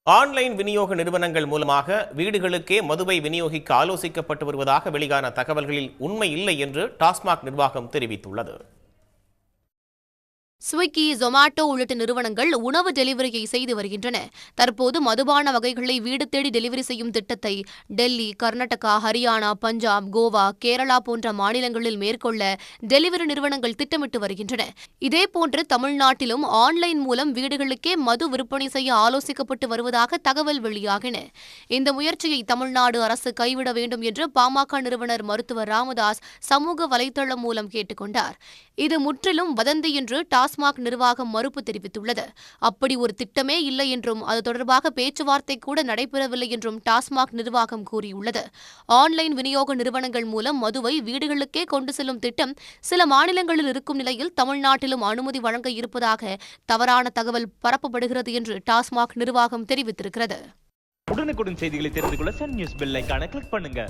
Online விநியோக நிறுவனங்கள் மூலமாக வீடுகளுக்கே மதுவை விநியோகிக்க ஆலோசிக்கப்பட்டு வருவதாக வெளியான தகவல்களில் உண்மை இல்லை என்று டாஸ்மாக் நிர்வாகம் தெரிவித்துள்ளது. ஸ்விக்கி, ஜொமாட்டோ உள்ளிட்ட நிறுவனங்கள் உணவு டெலிவரியை செய்து வருகின்றன. தற்போது மதுபான வகைகளை வீடு தேடி டெலிவரி செய்யும் திட்டத்தை டெல்லி, கர்நாடகா, ஹரியானா, பஞ்சாப், கோவா, கேரளா போன்ற மாநிலங்களில் மேற்கொள்ள டெலிவரி நிறுவனங்கள் திட்டமிட்டு வருகின்றன. இதேபோன்று தமிழ்நாட்டிலும் ஆன்லைன் மூலம் வீடுகளுக்கே மது விற்பனை செய்ய ஆலோசிக்கப்பட்டு வருவதாக தகவல் வெளியாகின. இந்த முயற்சியை தமிழ்நாடு அரசு கைவிட வேண்டும் என்று பாமக நிறுவனர் மருத்துவர் ராமதாஸ் சமூக வலைதளம் மூலம் கேட்டுக் கொண்டார். இது முற்றிலும் வதந்தி என்று டாஸ்மாக் நிர்வாகம் மறுப்பு தெரிவித்துள்ளது. அப்படி ஒரு திட்டமே இல்லை என்றும் அது தொடர்பாக பேச்சுவார்த்தை கூட நடைபெறவில்லை என்றும் டாஸ்மாக் நிர்வாகம் கூறியுள்ளது. ஆன்லைன் விநியோக நிறுவனங்கள் மூலம் மதுவை வீடுகளுக்கே கொண்டு செல்லும் திட்டம் சில மாநிலங்களில் இருக்கும் நிலையில் தமிழ்நாட்டிலும் அனுமதி வழங்க இருப்பதாக தவறான தகவல் பரப்பப்படுகிறது என்று டாஸ்மாக் நிர்வாகம் தெரிவித்திருக்கிறது. உடனுக்குடன் செய்திகளை தெரிந்து கொள்ள சன் நியூஸ் பெல் ஐகானை கிளிக் பண்ணுங்க.